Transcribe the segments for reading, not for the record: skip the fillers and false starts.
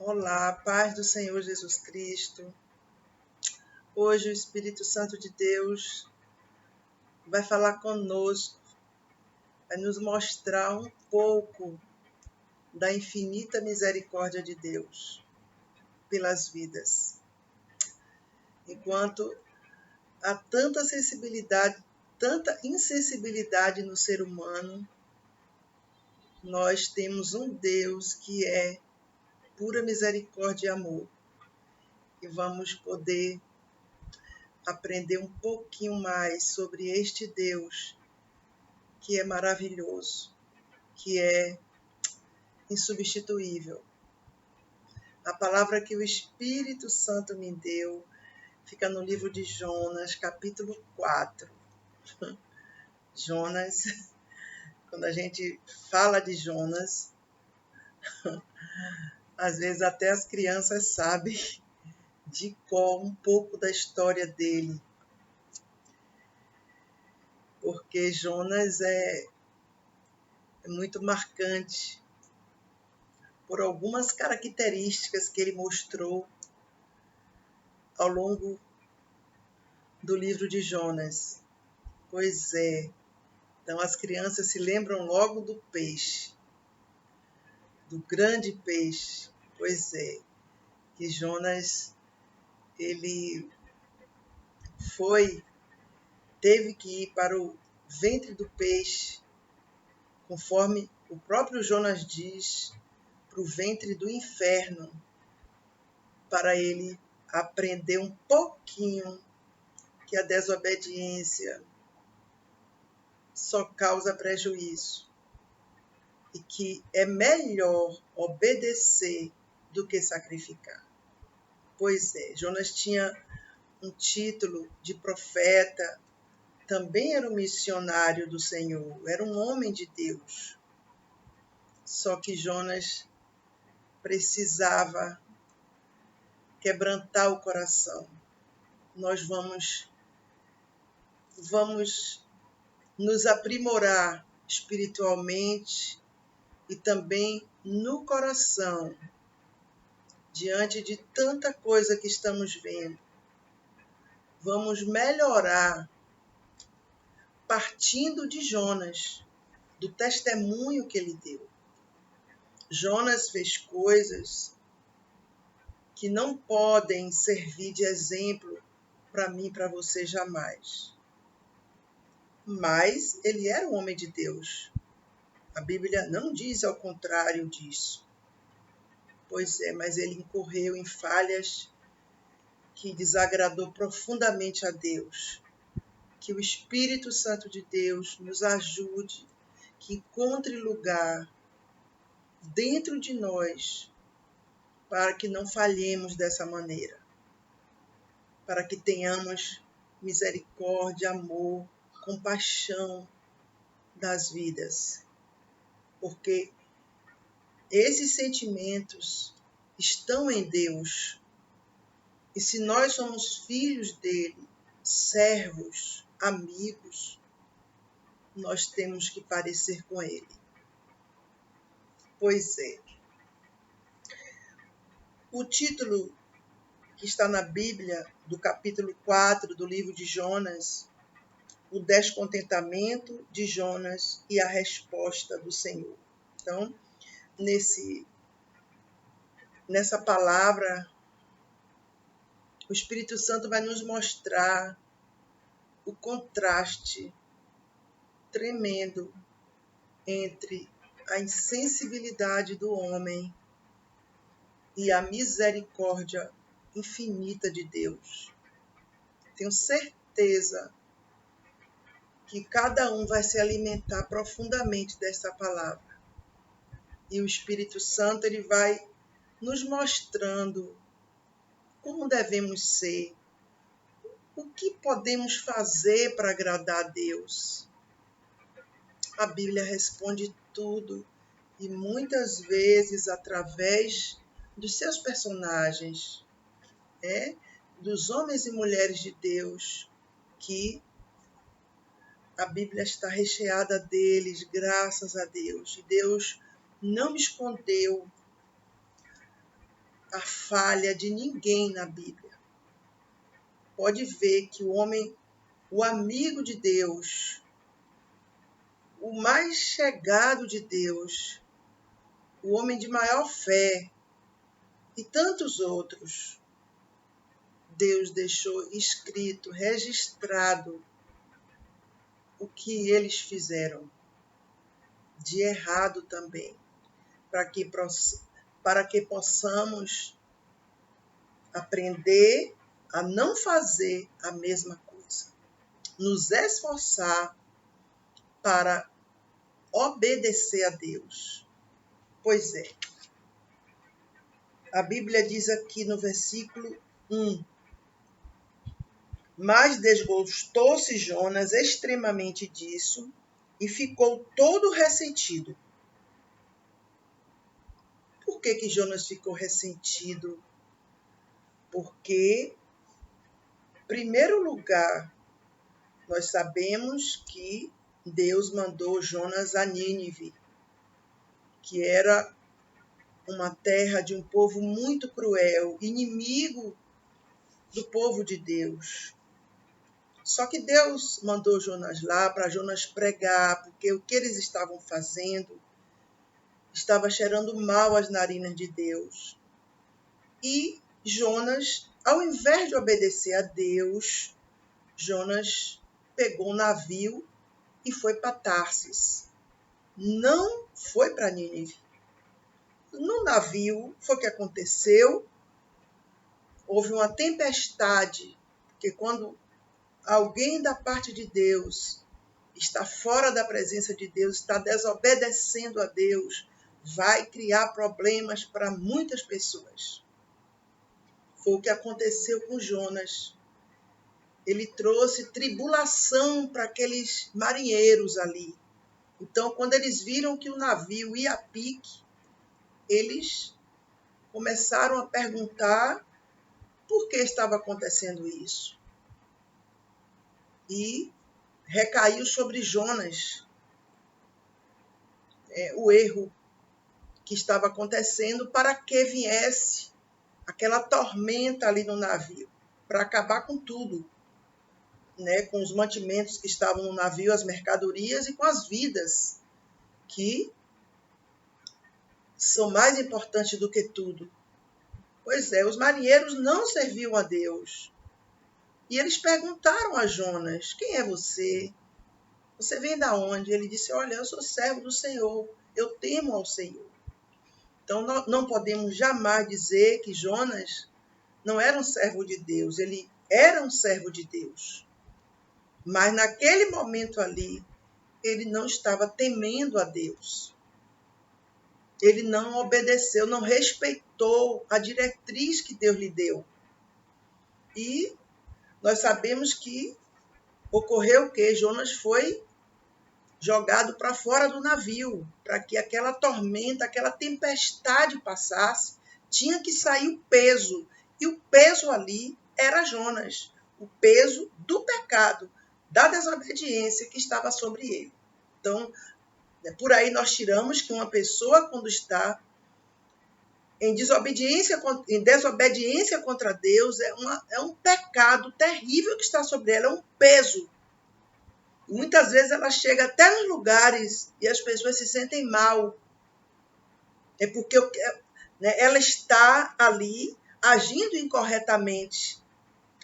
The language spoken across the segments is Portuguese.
Olá, paz do Senhor Jesus Cristo. Hoje o Espírito Santo de Deus vai falar conosco, vai nos mostrar um pouco da infinita misericórdia de Deus pelas vidas. Enquanto há tanta sensibilidade, tanta insensibilidade no ser humano, nós temos um Deus que é pura misericórdia e amor. E vamos poder aprender um pouquinho mais sobre este Deus que é maravilhoso, que é insubstituível. A palavra que o Espírito Santo me deu fica no livro de Jonas, capítulo 4. Jonas, quando a gente fala de Jonas, às vezes até as crianças sabem de cor um pouco da história dele, porque Jonas é muito marcante por algumas características que ele mostrou ao longo do livro de Jonas. Pois é, então as crianças se lembram logo do peixe, do grande peixe. Pois é, que Jonas, ele teve que ir para o ventre do peixe, conforme o próprio Jonas diz, para o ventre do inferno, para ele aprender um pouquinho que a desobediência só causa prejuízo e que é melhor obedecer do que sacrificar. Pois é, Jonas tinha um título de profeta, também era um missionário do Senhor, era um homem de Deus. Só que Jonas precisava quebrantar o coração. Nós vamos nos aprimorar espiritualmente e também no coração, diante de tanta coisa que estamos vendo. Vamos melhorar partindo de Jonas, do testemunho que ele deu. Jonas fez coisas que não podem servir de exemplo para mim e para você jamais. Mas ele era um homem de Deus. A Bíblia não diz ao contrário disso. Pois é, mas ele incorreu em falhas que desagradou profundamente a Deus. Que o Espírito Santo de Deus nos ajude, que encontre lugar dentro de nós para que não falhemos dessa maneira, para que tenhamos misericórdia, amor, compaixão das vidas, porque esses sentimentos estão em Deus. E se nós somos filhos dele, servos, amigos, nós temos que parecer com ele. Pois é. O título que está na Bíblia, do capítulo 4 do livro de Jonas, o descontentamento de Jonas e a resposta do Senhor. Então, nessa palavra, o Espírito Santo vai nos mostrar o contraste tremendo entre a insensibilidade do homem e a misericórdia infinita de Deus. Tenho certeza que cada um vai se alimentar profundamente dessa palavra. E o Espírito Santo ele vai nos mostrando como devemos ser, o que podemos fazer para agradar a Deus. A Bíblia responde tudo e muitas vezes através dos seus personagens, dos homens e mulheres de Deus, que a Bíblia está recheada deles, graças a Deus. E Deus não escondeu a falha de ninguém na Bíblia. Pode ver que o homem, o amigo de Deus, o mais chegado de Deus, o homem de maior fé e tantos outros, Deus deixou escrito, registrado o que eles fizeram de errado também, para que possamos aprender a não fazer a mesma coisa, nos esforçar para obedecer a Deus. Pois é, a Bíblia diz aqui no versículo 1: mas desgostou-se Jonas extremamente disso e ficou todo ressentido. Por que Jonas ficou ressentido? Porque, em primeiro lugar, nós sabemos que Deus mandou Jonas a Nínive, que era uma terra de um povo muito cruel, inimigo do povo de Deus. Só que Deus mandou Jonas lá para Jonas pregar, porque o que eles estavam fazendo estava cheirando mal às narinas de Deus. E Jonas, ao invés de obedecer a Deus, Jonas pegou um navio e foi para Tarsis. Não foi para Nínive. No navio, foi o que aconteceu. Houve uma tempestade, porque quando alguém da parte de Deus está fora da presença de Deus, está desobedecendo a Deus, vai criar problemas para muitas pessoas. Foi o que aconteceu com Jonas. Ele trouxe tribulação para aqueles marinheiros ali. Então, quando eles viram que o navio ia a pique, eles começaram a perguntar por que estava acontecendo isso. E recaiu sobre Jonas o erro que estava acontecendo para que viesse aquela tormenta ali no navio, para acabar com tudo, né? Com os mantimentos que estavam no navio, as mercadorias e com as vidas, que são mais importantes do que tudo. Pois é, os marinheiros não serviam a Deus. E eles perguntaram a Jonas: quem é você? Você vem da onde? Ele disse: olha, eu sou servo do Senhor, eu temo ao Senhor. Então, não podemos jamais dizer que Jonas não era um servo de Deus. Ele era um servo de Deus. Mas naquele momento ali, ele não estava temendo a Deus. Ele não obedeceu, não respeitou a diretriz que Deus lhe deu. E nós sabemos que ocorreu o quê? Jonas foi jogado para fora do navio, para que aquela tormenta, aquela tempestade passasse. Tinha que sair o peso. E o peso ali era Jonas. O peso do pecado, da desobediência que estava sobre ele. Então, por aí nós tiramos que uma pessoa, quando está em desobediência contra Deus, é um pecado terrível que está sobre ela, é um peso. E muitas vezes ela chega até nos lugares e as pessoas se sentem mal. É porque ela está ali agindo incorretamente.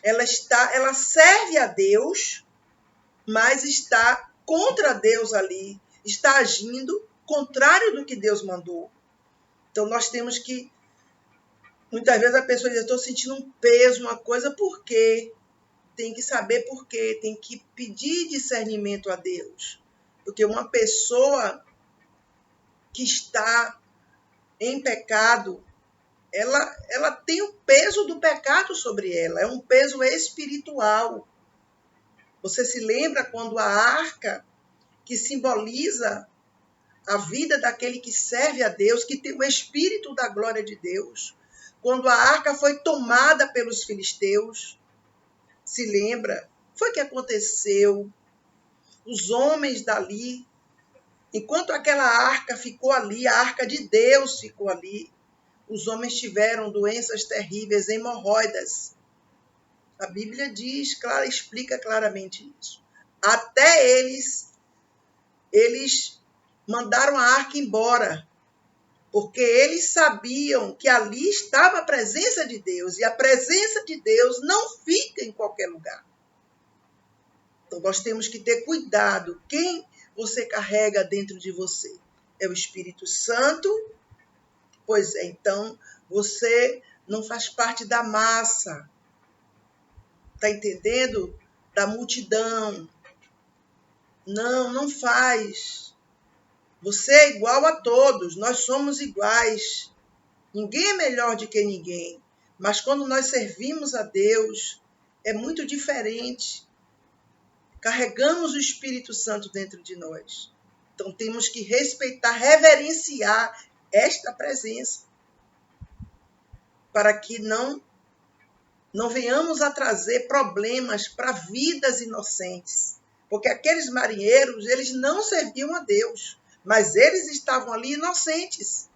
Ela serve a Deus, mas está contra Deus ali. Está agindo contrário do que Deus mandou. Então, nós temos que... Muitas vezes a pessoa diz: estou sentindo um peso, uma coisa, por quê? Tem que saber por quê. Tem que pedir discernimento a Deus. Porque uma pessoa que está em pecado, ela tem o peso do pecado sobre ela. É um peso espiritual. Você se lembra quando a arca, que simboliza a vida daquele que serve a Deus, que tem o Espírito da glória de Deus, quando a arca foi tomada pelos filisteus, se lembra? Foi o que aconteceu. Os homens dali, enquanto aquela arca ficou ali, a arca de Deus ficou ali, Os homens tiveram doenças terríveis, hemorroidas. A Bíblia explica claramente isso. Até eles mandaram a arca embora, porque eles sabiam que ali estava a presença de Deus, e a presença de Deus não fica em qualquer lugar. Então, nós temos que ter cuidado. Quem você carrega dentro de você? É o Espírito Santo? Pois é, então você não faz parte da massa. Está entendendo? Da multidão. Não faz. Você é igual a todos, nós somos iguais. Ninguém é melhor do que ninguém. Mas quando nós servimos a Deus, é muito diferente. Carregamos o Espírito Santo dentro de nós. Então temos que respeitar, reverenciar esta presença, para que não venhamos a trazer problemas para vidas inocentes. Porque aqueles marinheiros, eles não serviam a Deus, mas eles estavam ali inocentes.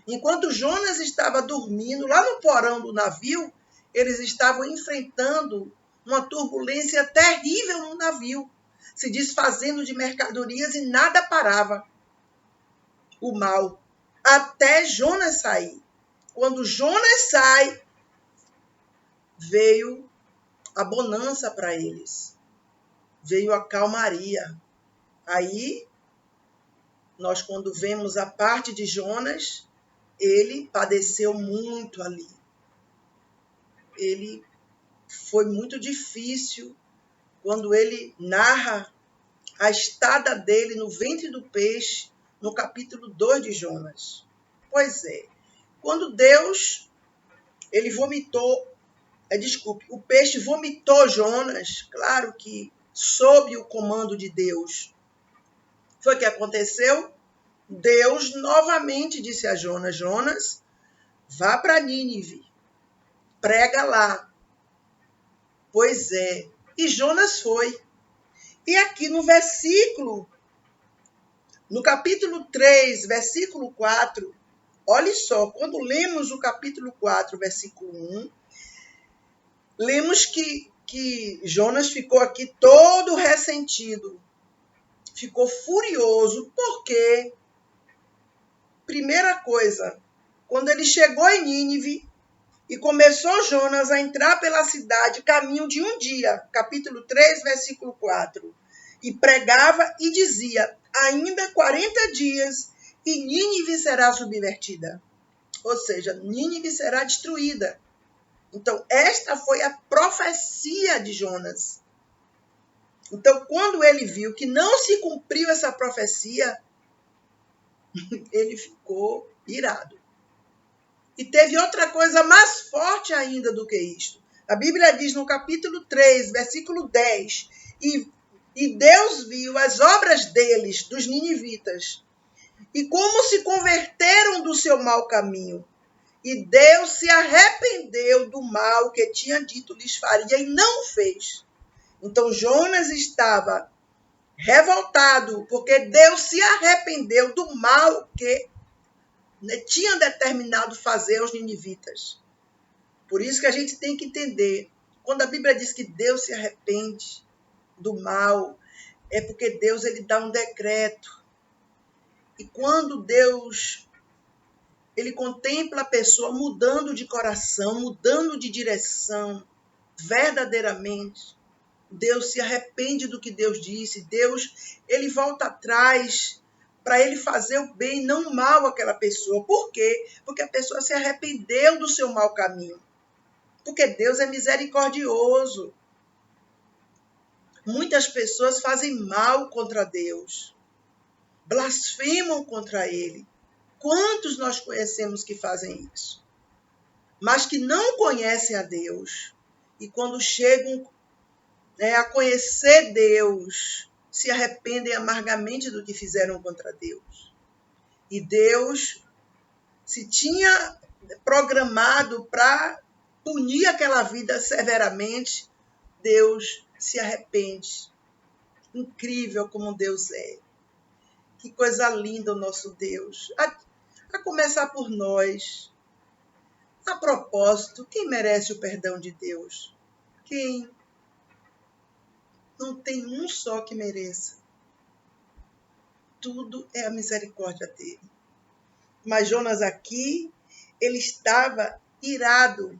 Enquanto Jonas estava dormindo lá no porão do navio, eles estavam enfrentando uma turbulência terrível no navio, se desfazendo de mercadorias e nada parava o mal, até Jonas sair. Quando Jonas sai, veio a bonança para eles, veio a calmaria. Aí, nós quando vemos a parte de Jonas, ele padeceu muito ali. Ele foi muito difícil quando ele narra a estada dele no ventre do peixe, no capítulo 2 de Jonas. Pois é, quando Deus, ele o peixe vomitou Jonas, claro que sob o comando de Deus. Foi o que aconteceu? Deus novamente disse a Jonas: Jonas, vá para Nínive, prega lá. Pois é, e Jonas foi. E aqui no capítulo 3, versículo 4, olhe só, quando lemos o capítulo 4, versículo 1, lemos que Jonas ficou aqui todo ressentido, ficou furioso, porque, primeira coisa, quando ele chegou em Nínive e começou Jonas a entrar pela cidade, caminho de um dia, capítulo 3, versículo 4, e pregava e dizia: ainda 40 dias e Nínive será subvertida. Ou seja, Nínive será destruída. Então, esta foi a profecia de Jonas. Então, quando ele viu que não se cumpriu essa profecia, ele ficou irado. E teve outra coisa mais forte ainda do que isto. A Bíblia diz no capítulo 3, versículo 10, e Deus viu as obras deles, dos ninivitas, e como se converteram do seu mau caminho. E Deus se arrependeu do mal que tinha dito lhes faria e não fez. Então Jonas estava revoltado, porque Deus se arrependeu do mal que tinha determinado fazer aos ninivitas. Por isso que a gente tem que entender, quando a Bíblia diz que Deus se arrepende do mal, é porque Deus ele dá um decreto. E quando Deus ele contempla a pessoa mudando de coração, mudando de direção, verdadeiramente, Deus se arrepende do que Deus disse. Deus, ele volta atrás para ele fazer o bem, não o mal àquela pessoa. Por quê? Porque a pessoa se arrependeu do seu mau caminho. Porque Deus é misericordioso. Muitas pessoas fazem mal contra Deus, blasfemam contra ele. Quantos nós conhecemos que fazem isso? Mas que não conhecem a Deus. E quando chegam a conhecer Deus, se arrependem amargamente do que fizeram contra Deus. E Deus, se tinha programado para punir aquela vida severamente, Deus se arrepende. Incrível como Deus é. Que coisa linda o nosso Deus. A começar por nós. A propósito, quem merece o perdão de Deus? Quem? Não tem um só que mereça. Tudo é a misericórdia dele. Mas Jonas aqui, ele estava irado,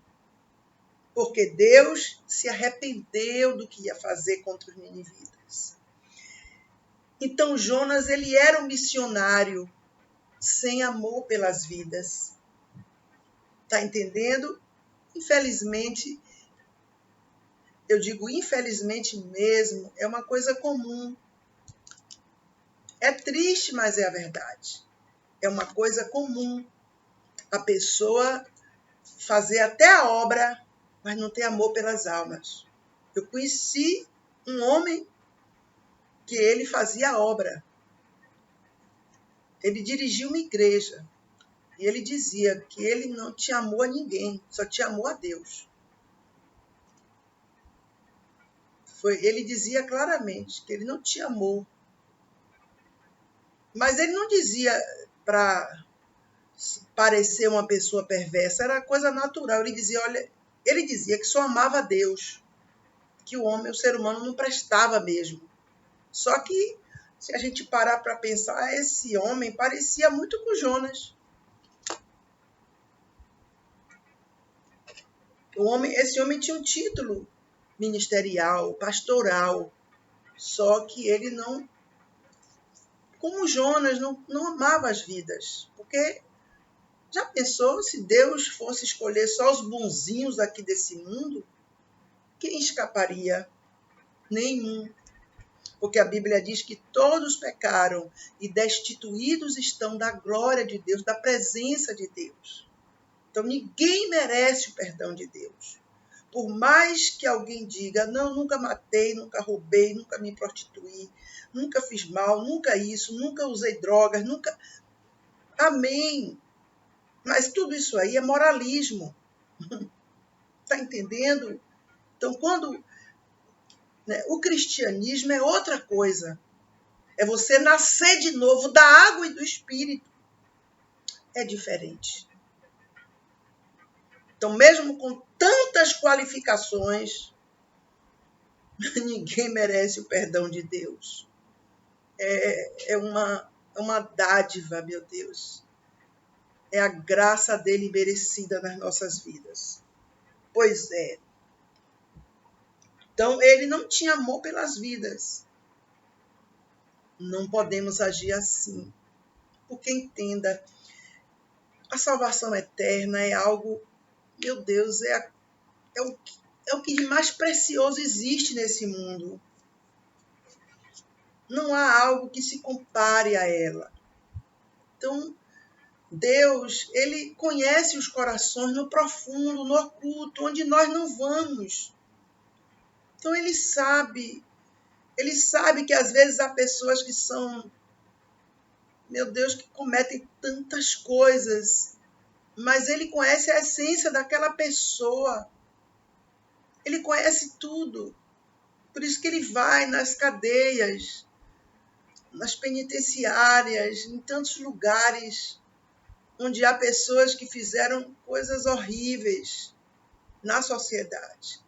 porque Deus se arrependeu do que ia fazer contra os ninivitas. Então Jonas, ele era um missionário sem amor pelas vidas. Está entendendo? Infelizmente, eu digo infelizmente mesmo, é uma coisa comum. É triste, mas é a verdade. É uma coisa comum a pessoa fazer até a obra, mas não ter amor pelas almas. Eu conheci um homem que ele fazia a obra. Ele dirigia uma igreja. E ele dizia que ele não tinha amor a ninguém, só tinha amor a Deus. Ele dizia claramente que ele não tinha amor. Mas ele não dizia para parecer uma pessoa perversa, era coisa natural. Ele dizia que só amava a Deus, que o ser humano não prestava mesmo. Só que, se a gente parar para pensar, esse homem parecia muito com Jonas. Esse homem tinha um título ministerial, pastoral, só que ele não, como Jonas, não amava as vidas. Porque já pensou se Deus fosse escolher só os bonzinhos aqui desse mundo? Quem escaparia? Nenhum. Porque a Bíblia diz que todos pecaram e destituídos estão da glória de Deus, da presença de Deus. Então ninguém merece o perdão de Deus. Por mais que alguém diga, não, nunca matei, nunca roubei, nunca me prostituí, nunca fiz mal, nunca isso, nunca usei drogas, nunca... Amém. Mas tudo isso aí é moralismo. Está entendendo? Então, o cristianismo é outra coisa. É você nascer de novo da água e do Espírito. É diferente. Então, mesmo com tantas qualificações, ninguém merece o perdão de Deus. É uma dádiva, meu Deus. É a graça dele merecida nas nossas vidas. Pois é. Então, ele não tinha amor pelas vidas. Não podemos agir assim. Porque entenda, a salvação eterna é algo, meu Deus, é o que de mais precioso existe nesse mundo. Não há algo que se compare a ela. Então, Deus, ele conhece os corações no profundo, no oculto, onde nós não vamos. Então, ele sabe que às vezes há pessoas que são, meu Deus, que cometem tantas coisas, mas ele conhece a essência daquela pessoa. Ele conhece tudo. Por isso que ele vai nas cadeias, nas penitenciárias, em tantos lugares onde há pessoas que fizeram coisas horríveis na sociedade.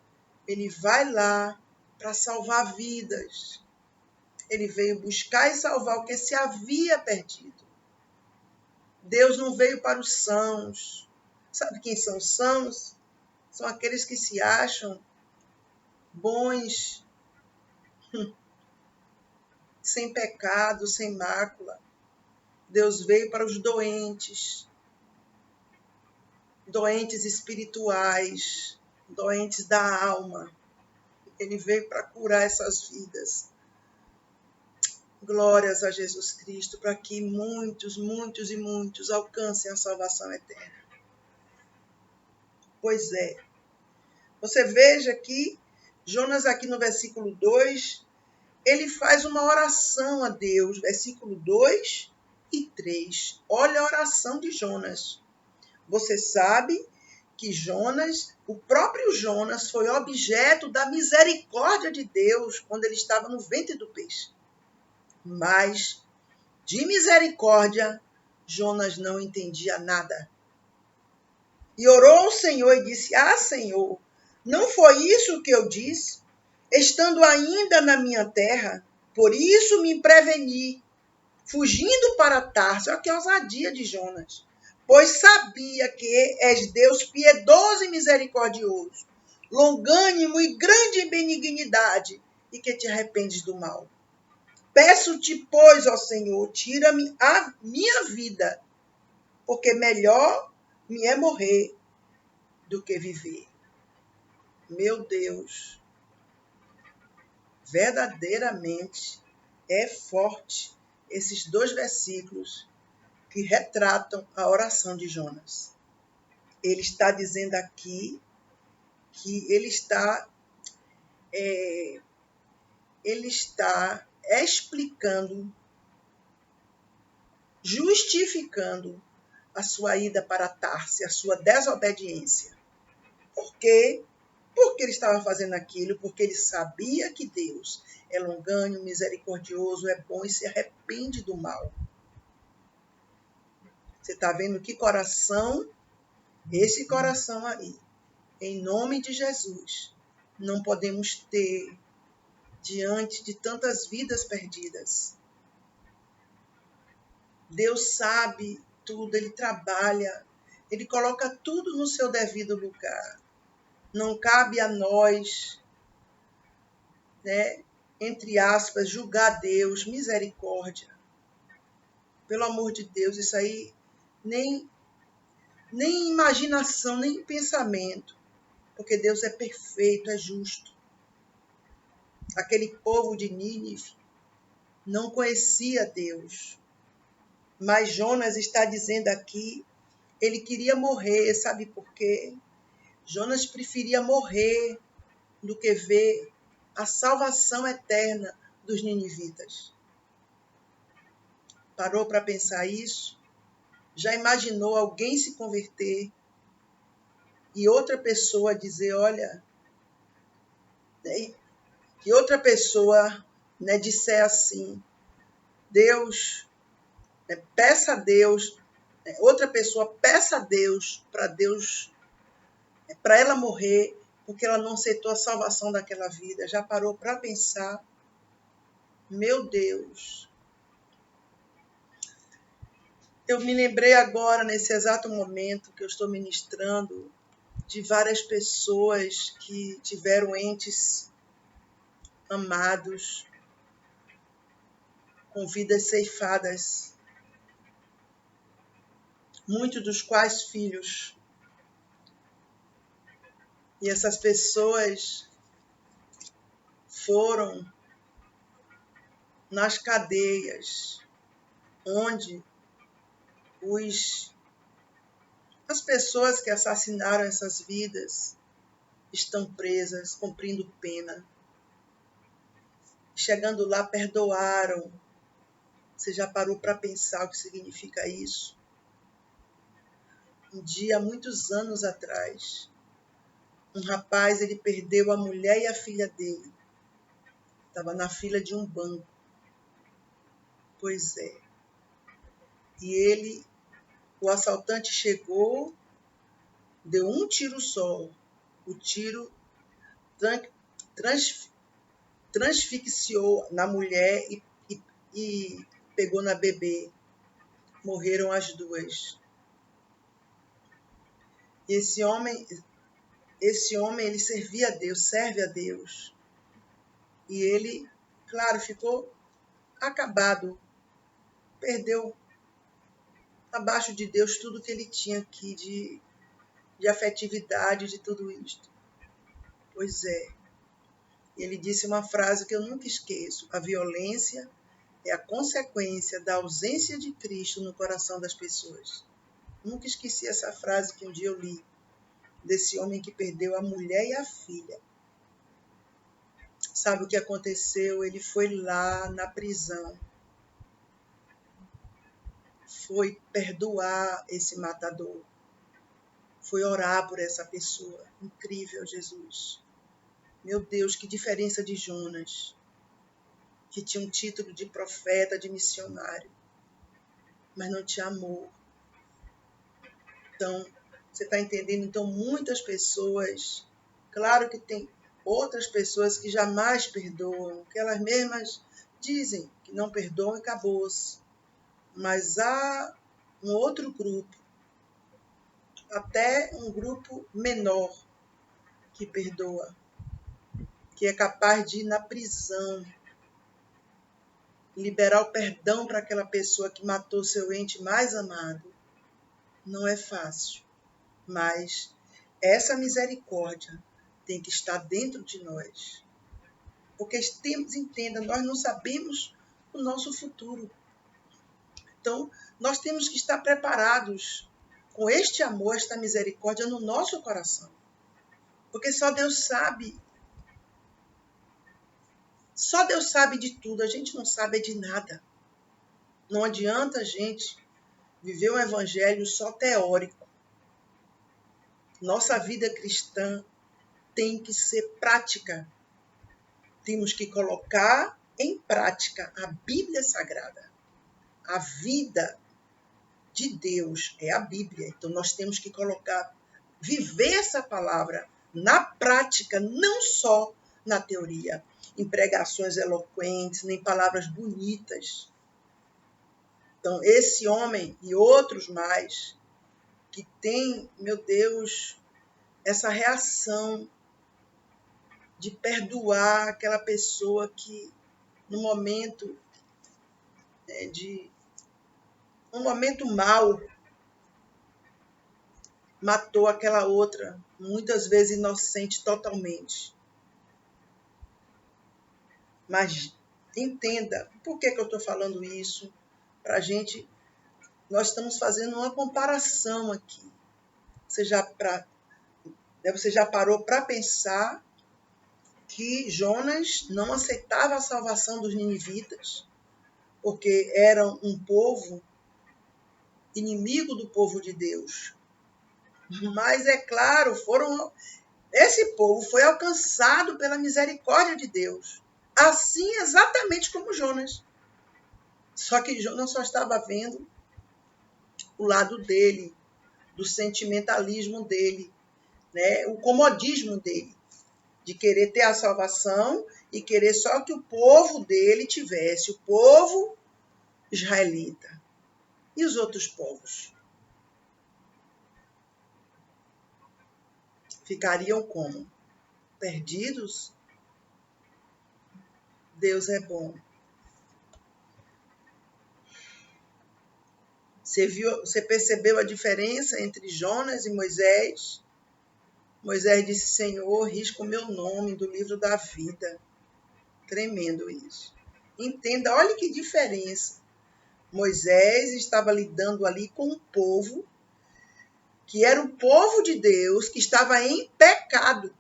Ele vai lá para salvar vidas. Ele veio buscar e salvar o que se havia perdido. Deus não veio para os sãos. Sabe quem são os sãos? São aqueles que se acham bons, sem pecado, sem mácula. Deus veio para os doentes, doentes espirituais, doentes da alma. Ele veio para curar essas vidas. Glórias a Jesus Cristo, para que muitos, muitos e muitos alcancem a salvação eterna. Pois é. Você veja que Jonas aqui no versículo 2, ele faz uma oração a Deus, versículo 2 e 3. Olha a oração de Jonas. Você sabe que Jonas, o próprio Jonas, foi objeto da misericórdia de Deus quando ele estava no ventre do peixe. Mas, de misericórdia, Jonas não entendia nada. E orou ao Senhor e disse: Senhor, não foi isso que eu disse, estando ainda na minha terra? Por isso me preveni, fugindo para Tarso. Olha que ousadia de Jonas. Pois sabia que és Deus piedoso e misericordioso, longânimo e grande em benignidade, e que te arrependes do mal. Peço-te, pois, ó Senhor, tira-me a minha vida, porque melhor me é morrer do que viver. Meu Deus, verdadeiramente é forte esses 2 versículos que retratam a oração de Jonas. Ele está dizendo aqui que ele está explicando, justificando a sua ida para Tarso, a sua desobediência. Por quê? Porque ele estava fazendo aquilo, porque ele sabia que Deus é longânimo, misericordioso, é bom e se arrepende do mal. Você está vendo que coração? Esse coração aí, em nome de Jesus, não podemos ter diante de tantas vidas perdidas. Deus sabe tudo, Ele trabalha, Ele coloca tudo no seu devido lugar. Não cabe a nós, entre aspas, julgar Deus, misericórdia. Pelo amor de Deus, isso aí nem imaginação, nem pensamento, porque Deus é perfeito, é justo. Aquele povo de Nínive não conhecia Deus, mas Jonas está dizendo aqui, ele queria morrer, sabe por quê? Jonas preferia morrer do que ver a salvação eterna dos ninivitas. Parou para pensar isso? Já imaginou alguém se converter e outra pessoa dizer, olha, e outra pessoa disser assim, Deus, peça a Deus, outra pessoa peça a Deus, para ela morrer, porque ela não aceitou a salvação daquela vida. Já parou para pensar? Meu Deus. Eu me lembrei agora, nesse exato momento que eu estou ministrando, de várias pessoas que tiveram entes amados, com vidas ceifadas, muitos dos quais filhos. E essas pessoas foram nas cadeias, onde as pessoas que assassinaram essas vidas estão presas, cumprindo pena. Chegando lá, perdoaram. Você já parou para pensar o que significa isso? Um dia, muitos anos atrás, um rapaz, ele perdeu a mulher e a filha dele. Estava na fila de um banco. Pois é. E o assaltante chegou, deu um tiro só. O tiro transfixiou na mulher e pegou na bebê. Morreram as duas. E esse homem, ele servia a Deus, serve a Deus. E ele, claro, ficou acabado. Perdeu abaixo de Deus tudo que ele tinha aqui de afetividade, de tudo isso. Pois é. Ele disse uma frase que eu nunca esqueço. A violência é a consequência da ausência de Cristo no coração das pessoas. Nunca esqueci essa frase que um dia eu li, desse homem que perdeu a mulher e a filha. Sabe o que aconteceu? Ele foi lá na prisão. Foi perdoar esse matador. Foi orar por essa pessoa. Incrível, Jesus. Meu Deus, que diferença de Jonas, que tinha um título de profeta, de missionário. mas não te amou. Então, você está entendendo? Então, muitas pessoas, claro que tem outras pessoas que jamais perdoam, que elas mesmas dizem que não perdoam e acabou-se. Mas há um outro grupo, até um grupo menor, que perdoa, que é capaz de ir na prisão, liberar o perdão para aquela pessoa que matou seu ente mais amado. Não é fácil, mas essa misericórdia tem que estar dentro de nós. Porque entenda, nós não sabemos o nosso futuro. Então, nós temos que estar preparados com este amor, esta misericórdia no nosso coração. Porque só Deus sabe. Só Deus sabe de tudo, a gente não sabe de nada. Não adianta a gente viver um evangelho só teórico. Nossa vida cristã tem que ser prática. Temos que colocar em prática a Bíblia Sagrada. A vida de Deus é a Bíblia. Então nós temos que viver essa palavra na prática, não só na teoria, em pregações eloquentes, nem palavras bonitas. Então esse homem e outros mais que têm, meu Deus, essa reação de perdoar aquela pessoa que no momento um momento mau matou aquela outra, muitas vezes inocente totalmente. Mas entenda, por que eu estou falando isso? Nós estamos fazendo uma comparação aqui. Você já parou para pensar que Jonas não aceitava a salvação dos ninivitas, porque eram um povo inimigo do povo de Deus. Mas, é claro, esse povo foi alcançado pela misericórdia de Deus. Assim, exatamente como Jonas. Só que Jonas só estava vendo o lado dele, do sentimentalismo dele, né? O comodismo dele, de querer ter a salvação e querer só que o povo dele tivesse, o povo israelita. E os outros povos? Ficariam como? Perdidos? Deus é bom. Você percebeu a diferença entre Jonas e Moisés? Moisés disse: Senhor, risca o meu nome do livro da vida. Tremendo isso. Entenda, olha que diferença. Moisés estava lidando ali com um povo que era o povo de Deus, que estava em pecado.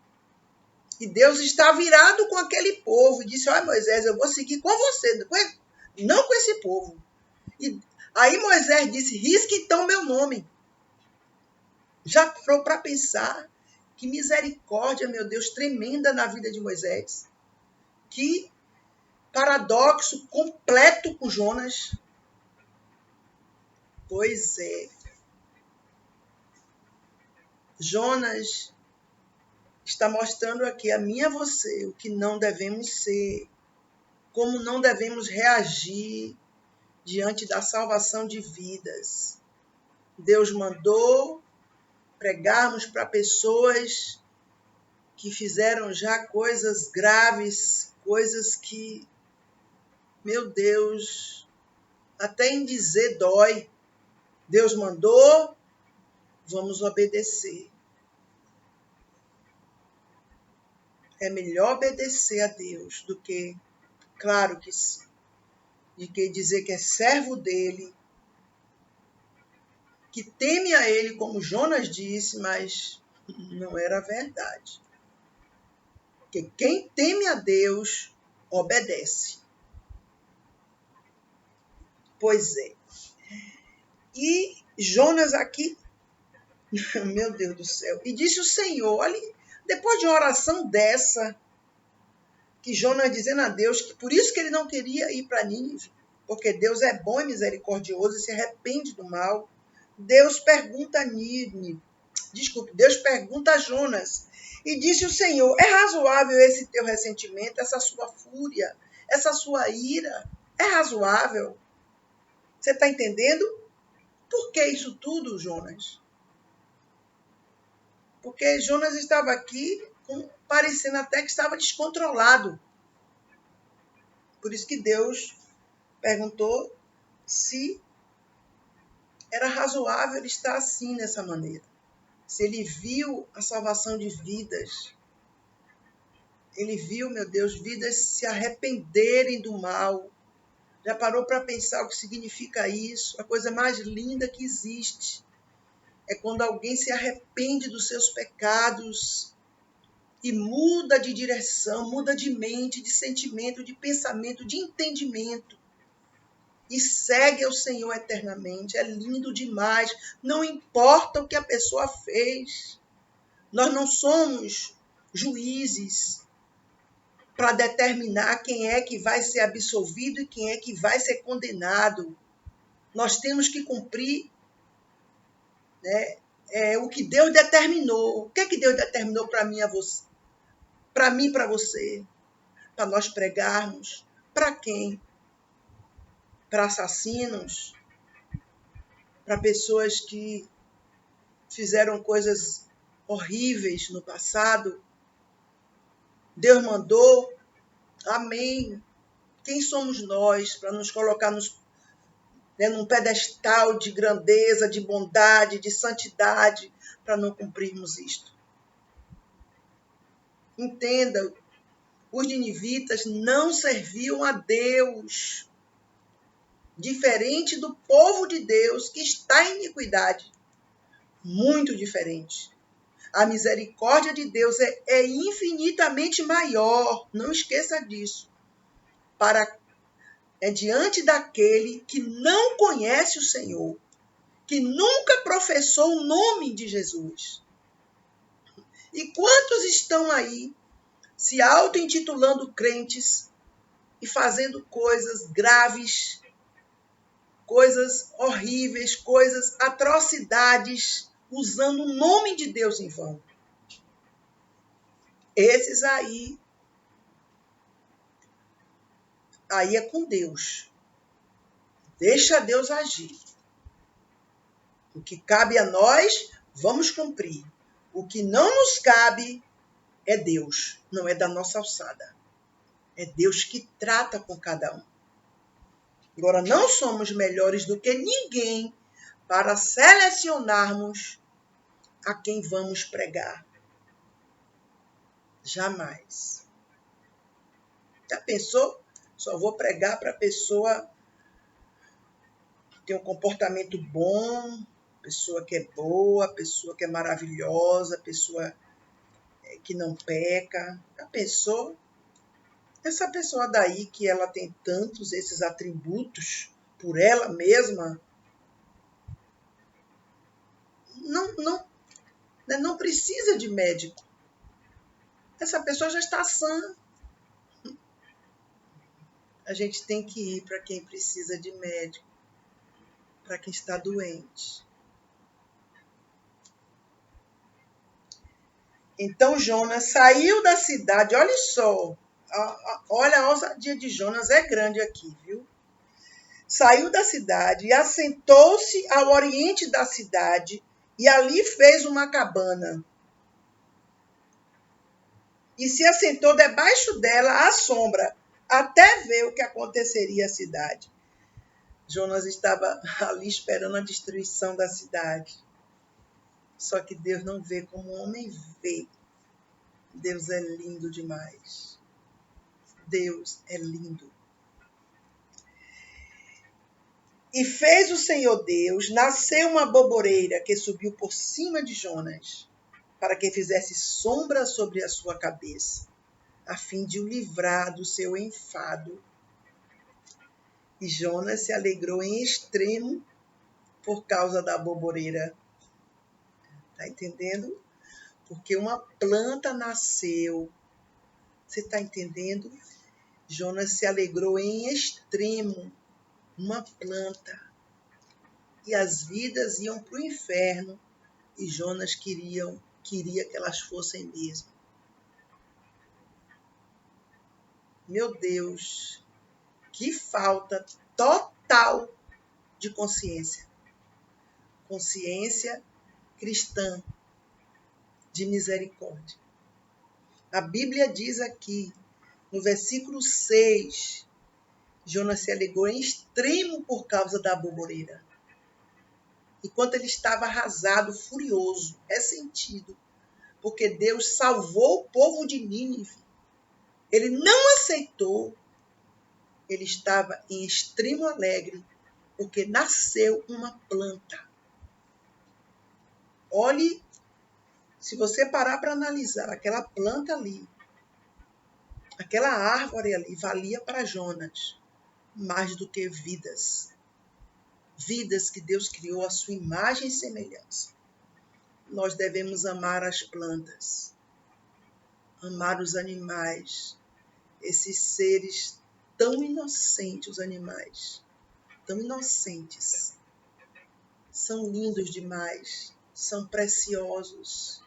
E Deus está virado com aquele povo e disse: olha, Moisés, eu vou seguir com você, não com esse povo. E aí Moisés disse: risque então meu nome. Já parou para pensar que misericórdia, meu Deus, tremenda na vida de Moisés? Que paradoxo completo com Jonas. Pois é. Jonas está mostrando aqui a mim e a você o que não devemos ser, como não devemos reagir diante da salvação de vidas. Deus mandou pregarmos para pessoas que fizeram já coisas graves, coisas que, meu Deus, até em dizer dói. Deus mandou, vamos obedecer. É melhor obedecer a Deus do que, claro que sim, de que dizer que é servo dele, que teme a ele, como Jonas disse, mas não era verdade. Porque quem teme a Deus, obedece. Pois é. E Jonas aqui, meu Deus do céu, e disse o Senhor, olha, depois de uma oração dessa, que Jonas dizendo a Deus que por isso que ele não queria ir para Nínive, porque Deus é bom e misericordioso e se arrepende do mal. Deus pergunta a Jonas, e disse o Senhor: é razoável esse teu ressentimento, essa sua fúria, essa sua ira? É razoável? Você está entendendo? Por que isso tudo, Jonas? Porque Jonas estava aqui parecendo até que estava descontrolado. Por isso que Deus perguntou se era razoável ele estar assim, nessa maneira. Se ele viu a salvação de vidas, ele viu, meu Deus, vidas se arrependerem do mal. Já parou para pensar o que significa isso? A coisa mais linda que existe é quando alguém se arrepende dos seus pecados e muda de direção, muda de mente, de sentimento, de pensamento, de entendimento e segue ao Senhor eternamente. É lindo demais. Não importa o que a pessoa fez. Nós não somos juízes para determinar quem é que vai ser absolvido e quem é que vai ser condenado. Nós temos que cumprir, né, o que Deus determinou. O que é que Deus determinou para mim, para mim, para você? Para nós pregarmos. Para quem? Para assassinos? Para pessoas que fizeram coisas horríveis no passado? Deus mandou? Amém. Quem somos nós para nos colocar num pedestal de grandeza, de bondade, de santidade, para não cumprirmos isto? Entenda, os ninivitas não serviam a Deus, diferente do povo de Deus que está em iniquidade, muito diferente. A misericórdia de Deus é infinitamente maior, não esqueça disso, diante daquele que não conhece o Senhor, que nunca professou o nome de Jesus. E quantos estão aí se auto-intitulando crentes e fazendo coisas graves, coisas horríveis, coisas, atrocidades, usando o nome de Deus em vão? Esses aí é com Deus. Deixa Deus agir. O que cabe a nós, vamos cumprir. O que não nos cabe é Deus, não é da nossa alçada. É Deus que trata com cada um. Agora, não somos melhores do que ninguém para selecionarmos a quem vamos pregar. Jamais. Já pensou? Só vou pregar para a pessoa que tem um comportamento bom, pessoa que é boa, pessoa que é maravilhosa, pessoa que não peca. Já pensou? Essa pessoa daí que ela tem tantos esses atributos por ela mesma, não precisa de médico. Essa pessoa já está sã. A gente tem que ir para quem precisa de médico, para quem está doente. Então Jonas saiu da cidade, olha só, olha a ousadia de Jonas, é grande aqui, viu? Saiu da cidade e assentou-se ao oriente da cidade e ali fez uma cabana. E se assentou debaixo dela à sombra, até ver o que aconteceria à cidade. Jonas estava ali esperando a destruição da cidade. Só que Deus não vê como o homem vê. Deus é lindo demais. Deus é lindo. E fez o Senhor Deus nascer uma boboreira que subiu por cima de Jonas, para que fizesse sombra sobre a sua cabeça, a fim de o livrar do seu enfado. E Jonas se alegrou em extremo por causa da boboreira. Está entendendo? Porque uma planta nasceu. Você está entendendo? Jonas se alegrou em extremo uma planta. E as vidas iam para o inferno e Jonas queria que elas fossem mesmo. Meu Deus, que falta total de consciência. Consciência cristã de misericórdia. A Bíblia diz aqui, no versículo 6, Jonas se alegrou em extremo por causa da boboreira. Enquanto ele estava arrasado, furioso, ressentido, porque Deus salvou o povo de Nínive. Ele não aceitou. Ele estava em extremo alegre, porque nasceu uma planta. Olhe, se você parar para analisar, aquela planta ali, aquela árvore ali, valia para Jonas mais do que vidas. Vidas que Deus criou à sua imagem e semelhança. Nós devemos amar as plantas, amar os animais, esses seres tão inocentes, os animais, tão inocentes. São lindos demais, são preciosos.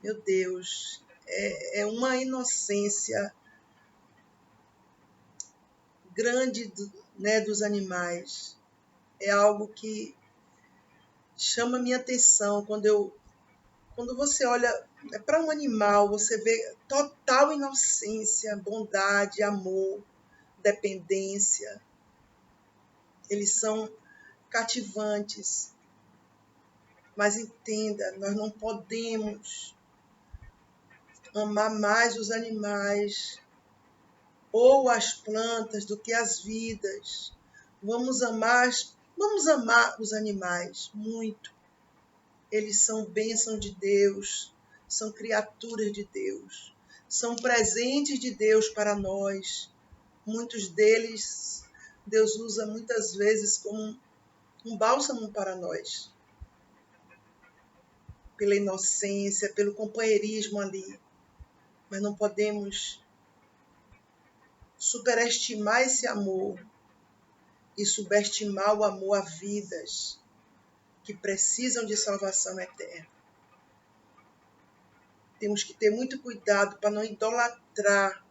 Meu Deus, é uma inocência grande, né, dos animais. É algo que chama minha atenção quando você olha para um animal, você vê total inocência, bondade, amor, dependência. Eles são cativantes. Mas entenda, nós não podemos amar mais os animais ou as plantas do que as vidas. Vamos amar os animais muito. Eles são bênção de Deus, são criaturas de Deus, são presentes de Deus para nós. Muitos deles, Deus usa muitas vezes como um bálsamo para nós. Pela inocência, pelo companheirismo ali. Mas não podemos superestimar esse amor e subestimar o amor a vidas que precisam de salvação eterna. Temos que ter muito cuidado para não idolatrar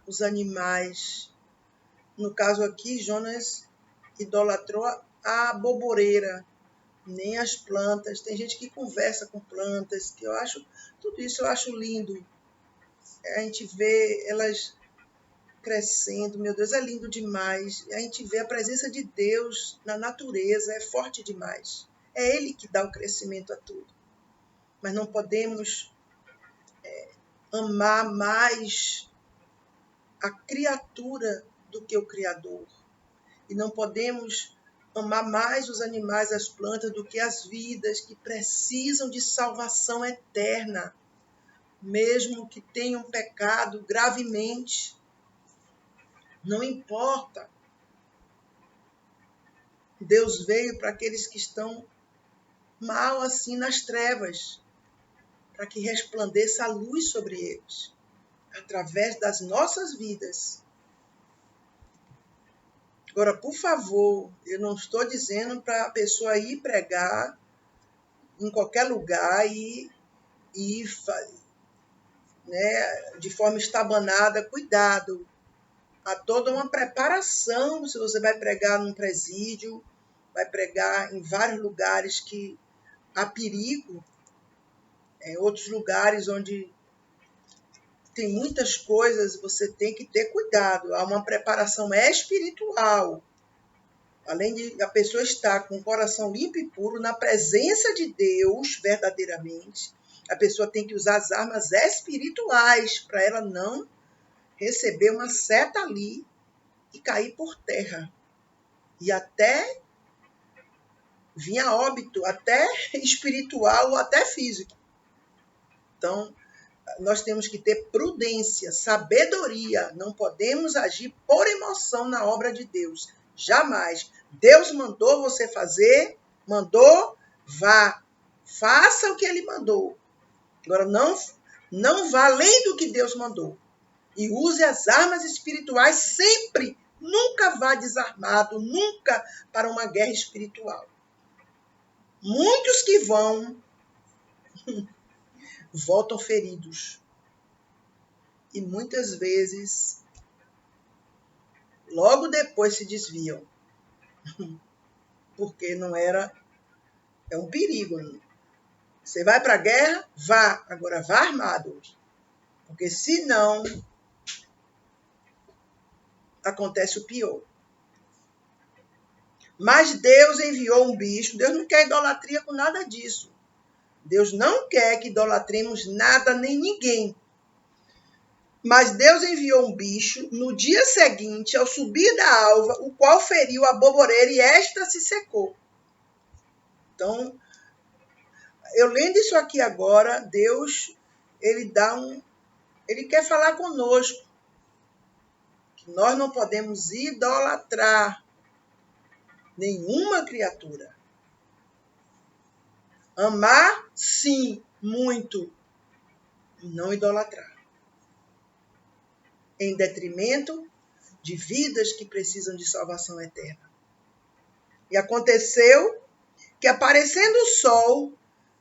os animais. No caso aqui, Jonas idolatrou a boboreira, nem as plantas. Tem gente que conversa com plantas, que tudo isso eu acho lindo. A gente vê elas crescendo, meu Deus, é lindo demais. A gente vê a presença de Deus na natureza, é forte demais. É Ele que dá o crescimento a tudo. Mas não podemos amar mais a criatura do que o Criador. E não podemos amar mais os animais, as plantas, do que as vidas que precisam de salvação eterna, mesmo que tenham pecado gravemente. Não importa. Deus veio para aqueles que estão mal assim nas trevas, para que resplandeça a luz sobre eles, através das nossas vidas. Agora, por favor, eu não estou dizendo para a pessoa ir pregar em qualquer lugar e né, de forma estabanada. Cuidado. Há toda uma preparação se você vai pregar num presídio, vai pregar em vários lugares que há perigo, outros lugares onde tem muitas coisas, você tem que ter cuidado. Há uma preparação espiritual. Além de a pessoa estar com o coração limpo e puro, na presença de Deus, verdadeiramente, a pessoa tem que usar as armas espirituais para ela não receber uma seta ali e cair por terra. E até vir a óbito, até espiritual ou até físico. Então, nós temos que ter prudência, sabedoria. Não podemos agir por emoção na obra de Deus. Jamais. Deus mandou você fazer, mandou, vá. Faça o que Ele mandou. Agora, não vá além do que Deus mandou. E use as armas espirituais sempre Nunca vá desarmado, nunca para uma guerra espiritual. Muitos que vão, voltam feridos. E muitas vezes, logo depois se desviam. Porque não era... É um perigo. Você vai para a guerra? Vá. Agora vá armado. Porque senão acontece o pior. Mas Deus enviou um bicho. Deus não quer idolatria com nada disso. Deus não quer que idolatremos nada nem ninguém. Mas Deus enviou um bicho no dia seguinte, ao subir da alva, o qual feriu a boboreira e esta se secou. Então, eu lendo isso aqui agora, Deus, ele quer falar conosco. Que nós não podemos idolatrar nenhuma criatura. Amar, sim, muito. Não idolatrar. Em detrimento de vidas que precisam de salvação eterna. E aconteceu que, aparecendo o sol,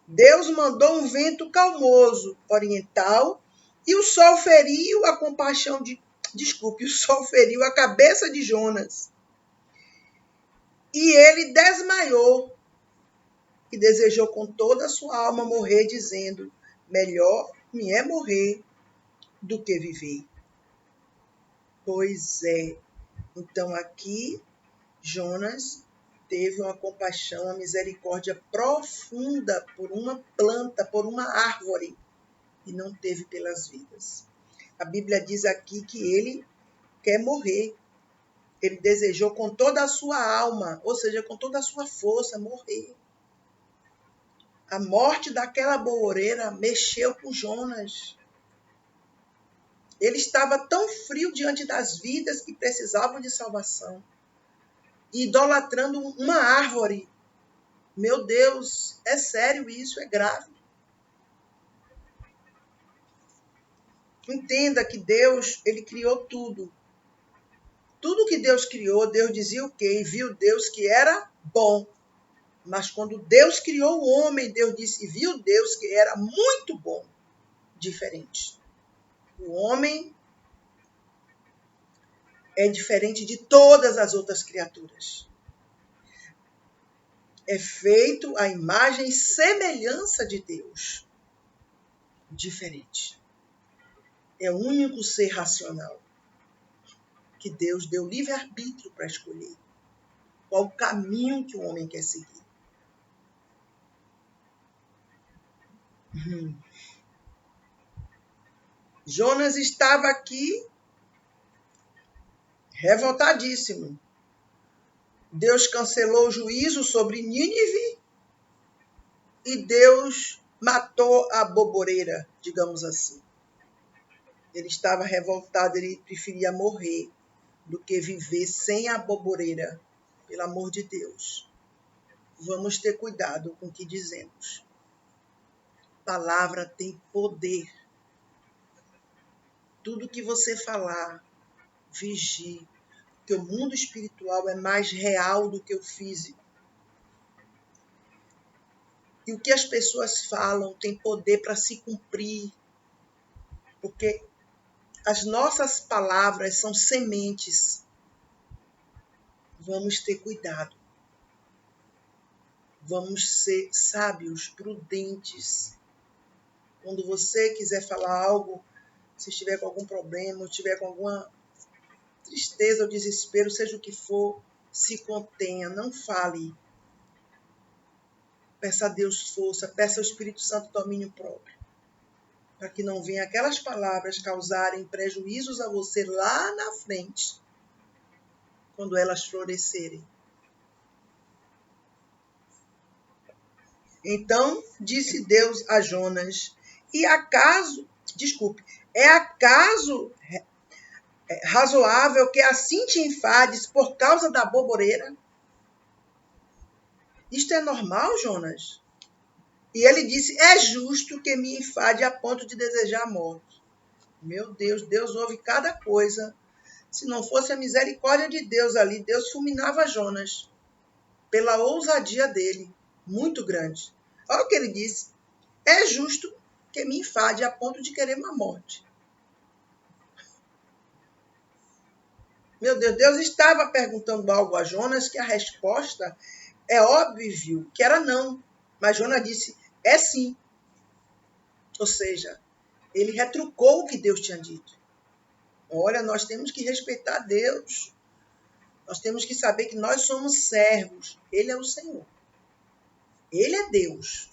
Deus mandou um vento calmoso oriental e o sol feriu a o sol feriu a cabeça de Jonas. E ele desmaiou e desejou com toda a sua alma morrer, dizendo: melhor me é morrer do que viver. Pois é. Então aqui, Jonas teve uma compaixão, uma misericórdia profunda por uma planta, por uma árvore, e não teve pelas vidas. A Bíblia diz aqui que ele quer morrer. Ele desejou com toda a sua alma, ou seja, com toda a sua força, morrer. A morte daquela boboreira mexeu com Jonas. Ele estava tão frio diante das vidas que precisavam de salvação. Idolatrando uma árvore. Meu Deus, é sério isso, é grave. Entenda que Deus, ele criou tudo. Tudo que Deus criou, Deus dizia o quê? E viu Deus que era bom. Mas quando Deus criou o homem, Deus disse, e viu Deus que era muito bom. Diferente. O homem é diferente de todas as outras criaturas. É feito à imagem e semelhança de Deus. Diferente. É o único ser racional que Deus deu livre-arbítrio para escolher qual o caminho que o homem quer seguir. Jonas estava aqui revoltadíssimo. Deus cancelou o juízo sobre Nínive e Deus matou a boboreira, digamos assim. Ele estava revoltado, ele preferia morrer do que viver sem a boboreira, pelo amor de Deus. Vamos ter cuidado com o que dizemos. Palavra tem poder. Tudo que você falar, vigie, porque o mundo espiritual é mais real do que o físico. E o que as pessoas falam tem poder para se cumprir, porque as nossas palavras são sementes. Vamos ter cuidado. Vamos ser sábios, prudentes. Quando você quiser falar algo, se estiver com algum problema, ou estiver com alguma tristeza ou desespero, seja o que for, se contenha, não fale. Peça a Deus força, peça ao Espírito Santo domínio próprio, para que não venham aquelas palavras causarem prejuízos a você lá na frente, quando elas florescerem. Então, disse Deus a Jonas, é acaso razoável que assim te enfades por causa da boboreira? Isto é normal, Jonas? E ele disse, é justo que me enfade a ponto de desejar a morte. Meu Deus, Deus ouve cada coisa. Se não fosse a misericórdia de Deus ali, Deus fulminava Jonas pela ousadia dele, muito grande. Olha o que ele disse. É justo que me enfade a ponto de querer uma morte. Meu Deus, Deus estava perguntando algo a Jonas que a resposta é óbvio que era não. Mas Jonas disse, é sim. Ou seja, ele retrucou o que Deus tinha dito. Olha, nós temos que respeitar Deus. Nós temos que saber que nós somos servos. Ele é o Senhor. Ele é Deus.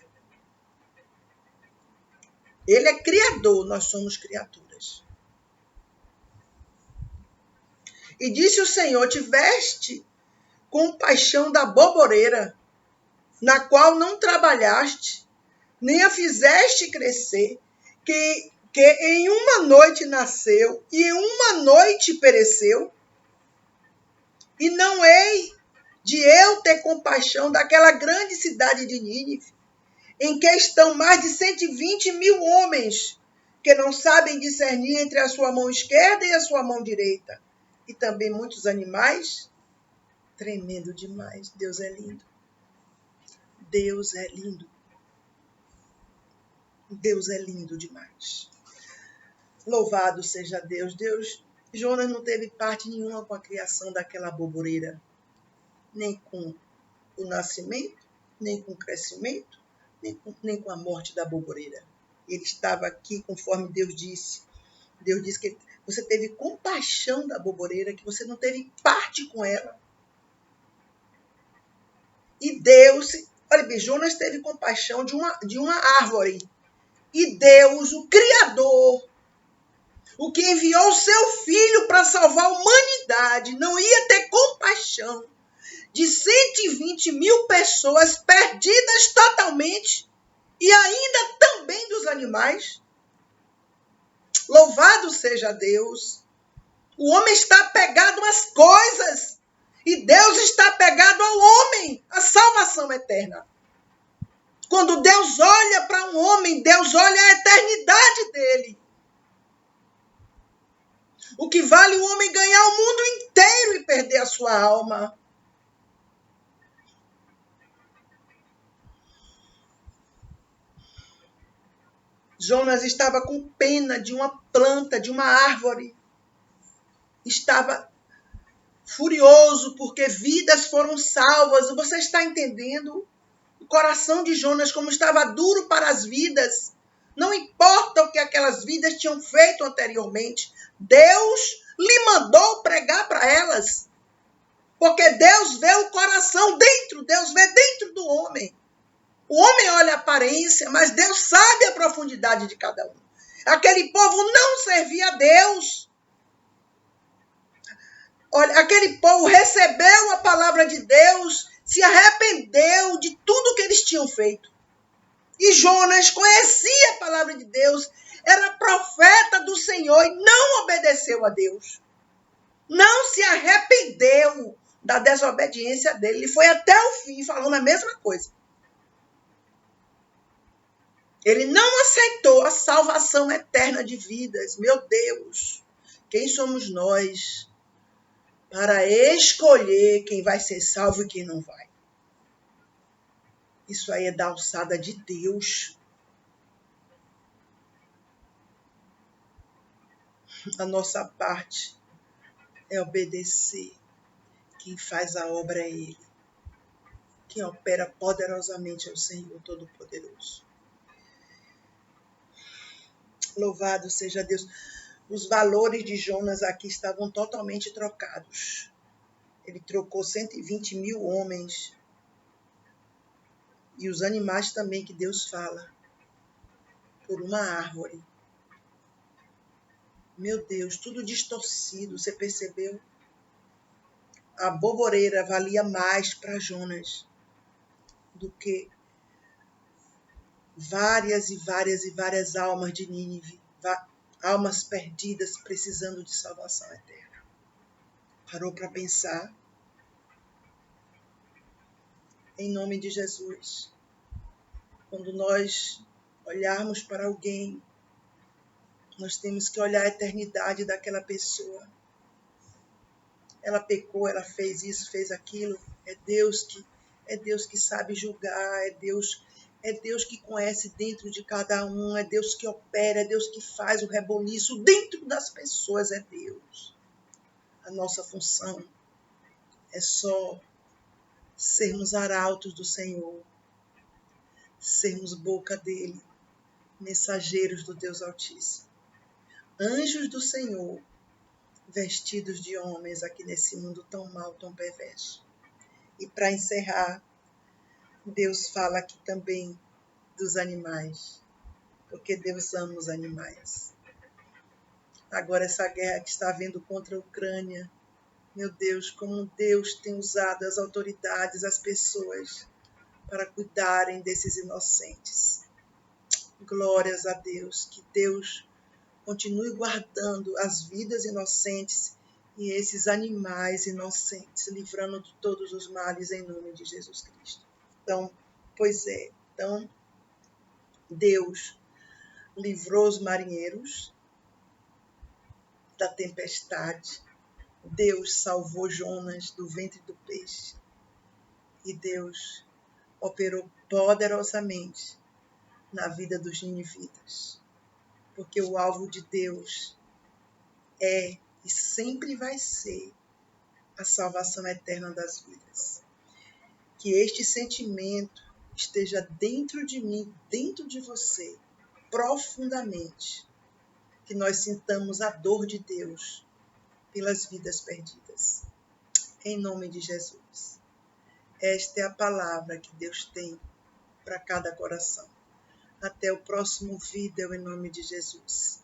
Ele é criador, nós somos criaturas. E disse o Senhor, tiveste compaixão da boboreira, na qual não trabalhaste, nem a fizeste crescer, que em uma noite nasceu e em uma noite pereceu. E não hei de eu ter compaixão daquela grande cidade de Nínive, em que estão mais de 120 mil homens, que não sabem discernir entre a sua mão esquerda e a sua mão direita. E também muitos animais. Tremendo demais. Deus é lindo. Deus é lindo. Deus é lindo demais. Louvado seja Deus. Jonas não teve parte nenhuma com a criação daquela boboreira. Nem com o nascimento, nem com o crescimento, nem com a morte da boboreira. Ele estava aqui conforme Deus disse. Deus disse que você teve compaixão da boboreira, que você não teve parte com ela. E Deus, olha bem, Jonas teve compaixão de uma árvore. E Deus, o Criador, o que enviou o seu Filho para salvar a humanidade, não ia ter compaixão de 120 mil pessoas perdidas totalmente e ainda também dos animais. Louvado seja Deus. O homem está apegado às coisas e Deus está apegado ao homem, à salvação eterna. Quando Deus olha para um homem, Deus olha a eternidade dele. O que vale o homem ganhar o mundo inteiro e perder a sua alma? Jonas estava com pena de uma planta, de uma árvore. Estava furioso porque vidas foram salvas. Você está entendendo? O coração de Jonas como estava duro para as vidas. Não importa o que aquelas vidas tinham feito anteriormente. Deus lhe mandou pregar para elas. Porque Deus vê o coração dentro, Deus vê dentro do homem. O homem olha a aparência, mas Deus sabe a profundidade de cada um. Aquele povo não servia a Deus. Olha, aquele povo recebeu a palavra de Deus, se arrependeu de tudo que eles tinham feito. E Jonas conhecia a palavra de Deus, era profeta do Senhor e não obedeceu a Deus. Não se arrependeu da desobediência dele. Ele foi até o fim falando a mesma coisa. Ele não aceitou a salvação eterna de vidas. Meu Deus, quem somos nós para escolher quem vai ser salvo e quem não vai? Isso aí é da alçada de Deus. A nossa parte é obedecer. Quem faz a obra é Ele. Quem opera poderosamente é o Senhor Todo-Poderoso. Louvado seja Deus. Os valores de Jonas aqui estavam totalmente trocados. Ele trocou 120 mil homens. E os animais também que Deus fala. Por uma árvore. Meu Deus, tudo distorcido. Você percebeu? A boboreira valia mais para Jonas do que várias e várias e várias almas de Nínive, almas perdidas precisando de salvação eterna. Parou para pensar? Em nome de Jesus, quando nós olharmos para alguém, nós temos que olhar a eternidade daquela pessoa. ela pecou, ela fez isso, fez aquilo. É Deus que sabe julgar, é Deus que conhece dentro de cada um, é Deus que opera, é Deus que faz o reboliço dentro das pessoas, é Deus. A nossa função é só sermos arautos do Senhor, sermos boca dele, mensageiros do Deus Altíssimo, anjos do Senhor, vestidos de homens aqui nesse mundo tão mau, tão perverso. E para encerrar, Deus fala aqui também dos animais, porque Deus ama os animais. Agora essa guerra que está havendo contra a Ucrânia, meu Deus, como Deus tem usado as autoridades, as pessoas, para cuidarem desses inocentes. Glórias a Deus, que Deus continue guardando as vidas inocentes e esses animais inocentes, livrando de todos os males em nome de Jesus Cristo. Então, Deus livrou os marinheiros da tempestade. Deus salvou Jonas do ventre do peixe. E Deus operou poderosamente na vida dos ninivitas. Porque o alvo de Deus é e sempre vai ser a salvação eterna das vidas. Que este sentimento esteja dentro de mim, dentro de você, profundamente. Que nós sintamos a dor de Deus pelas vidas perdidas. Em nome de Jesus. Esta é a palavra que Deus tem para cada coração. Até o próximo vídeo, em nome de Jesus.